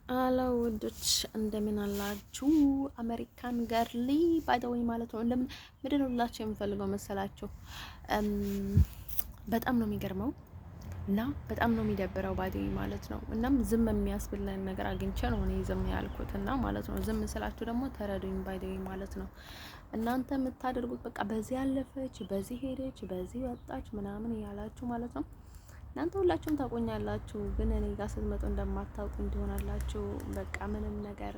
አሎ ውዶች እንደምን አላችሁ? አሜሪካን ገርሊ ባይ ዘ ወይ ማለት ነው። እንደምን ምንድን ነው ብላችሁ የምፈልገው መሰላችሁ? በጣም ነው የሚገርመው እና በጣም ነው የሚደብረው ባይ ዘ ወይ ማለት ነው። እናም ዝም የሚያስብለን ነገር አግኝቼ ነው እኔ ዝም ያልኩት እና ማለት ነው። ዝም ስላችሁ ደግሞ ተረዱኝ ባይ ዘ ወይ ማለት ነው። እናንተ የምታደርጉት በቃ በዚህ ያለፈች፣ በዚህ ሄደች፣ በዚህ ወጣች ምናምን እያላችሁ ማለት ነው። እናንተ ሁላችሁም ታቆኛላችሁ፣ ግን እኔ ጋር ስትመጡ እንደማታውቁኝ ትሆናላችሁ። በቃ ምንም ነገር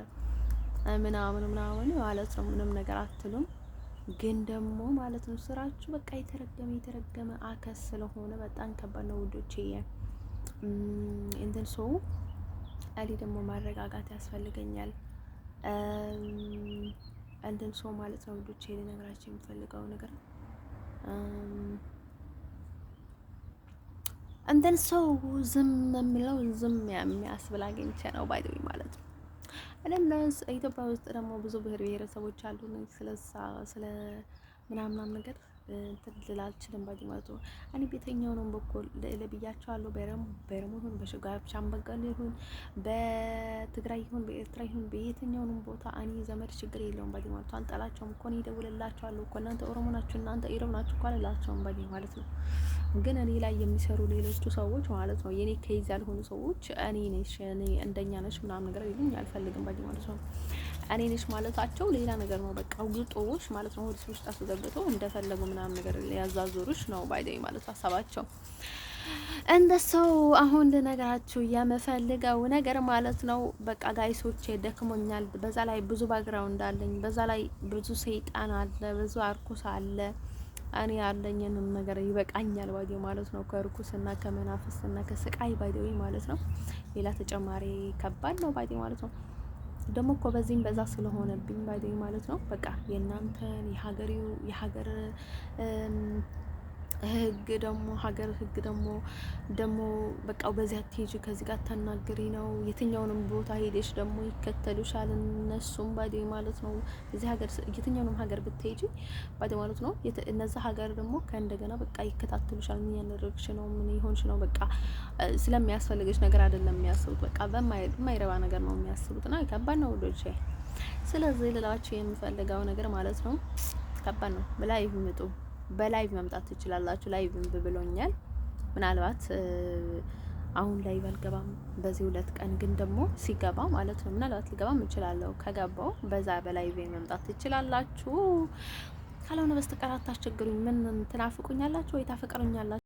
ምናምን ማለት ነው። ምንም ነገር አትሉም፣ ግን ደግሞ ማለት ነው ስራችሁ በቃ የተረገመ አከስ ስለሆነ በጣም ከባድ ነው ውዶቼ። እንትን ሰው እኔ ደግሞ ማረጋጋት ያስፈልገኛል። እንትን ሰው ማለት ነው ውዶቼ ልነግራችሁ የምፈልገው ነገር እንትን ሰው ዝም የሚለው ዝም የሚያስብል አግኝቼ ነው ባይ ዘ ወይ ማለት ነው። እነሱ ኢትዮጵያ ውስጥ ደግሞ ብዙ ብሔር ብሔረሰቦች አሉ። ስለ ምናምን ነገር እንትን ልል አልችልም ባይ ማለት ነው። እኔ ቤተኛው ነው በኩል ለብያቸዋለሁ። በረሙ ይሁን በሻምበጋል ይሁን በትግራይ ይሁን በኤርትራ ይሁን በየትኛውንም ቦታ እኔ ዘመድ ችግር የለውም ባይ ማለት ነው። አንጠላቸውም እኮ እኔ እደውልላቸዋለሁ እኮ እናንተ ኦሮሞ ናችሁ እናንተ ኢሮብ ናችሁ እኮ አልላቸውም ባይ ማለት ነው። ግን እኔ ላይ የሚሰሩ ሌሎቹ ሰዎች ማለት ነው የኔ ከይዝ ያልሆኑ ሰዎች እኔ ነሽ እኔ እንደኛ ነሽ ምናምን ነገር ይሉኝ አልፈልግም ባይ ማለት ነው። እኔ ነሽ ማለታቸው ሌላ ነገር ነው። በቃ ውጦሽ ማለት ነው ሆድሽ ውስጥ አስገብቶ እንደፈለጉ ምናምን ነገር ያዛዙሩሽ ነው ባይ ማለት ሀሳባቸው። እንደ ሰው አሁን ልነግራችሁ የምፈልገው ነገር ማለት ነው በቃ ጋይሶቼ ደክሞኛል። በዛ ላይ ብዙ ባግራውንድ አለኝ። በዛ ላይ ብዙ ሰይጣን አለ፣ ብዙ አርኩስ አለ። እኔ ያለኝንም ነገር ይበቃኛል ባይ ማለት ነው። ከርኩስና ከመናፍስና ከስቃይ ባይ ማለት ነው። ሌላ ተጨማሪ ከባድ ነው ባይ ማለት ነው። ደግሞ እኮ በዚህም በዛ ስለሆነብኝ ባይ ማለት ነው። በቃ የእናንተን የሀገር ህግ ደግሞ በቃ በዚህ አትሄጂ ከዚህ ጋር ተናገሪ ነው። የትኛውንም ቦታ ሄደሽ ደግሞ ይከተሉሻል እነሱም ባዲ ማለት ነው። እዚህ ሀገር የትኛውንም ሀገር ብትሄጂ ባዲ ማለት ነው። እነዛ ሀገር ደግሞ ከእንደገና በቃ ይከታተሉሻል። ምን ያደረግሽ ነው? ምን ይሆንሽ ነው? በቃ ስለሚያስፈልግሽ ነገር አይደለም የሚያስቡት። በቃ በማይረባ ነገር ነው የሚያስቡት እና ከባድ ነው ወዶቼ። ስለዚህ ልላችሁ የምፈልገው ነገር ማለት ነው ከባድ ነው። በላይቭ ምጡ፣ በላይቭ መምጣት ትችላላችሁ። ላይቭ ብሎኛል። ምናልባት አሁን ላይ ባልገባም በዚህ 2 ቀን ግን ደግሞ ሲገባ ማለት ነው ምናልባት ልገባም እችላለሁ። ከገባው በዛ በላይቭ መምጣት ትችላላችሁ። ካልሆነ በስተቀር አታስቸግሩኝ። ምን ትናፍቁኛላችሁ ወይ ታፈቅሩኛላችሁ?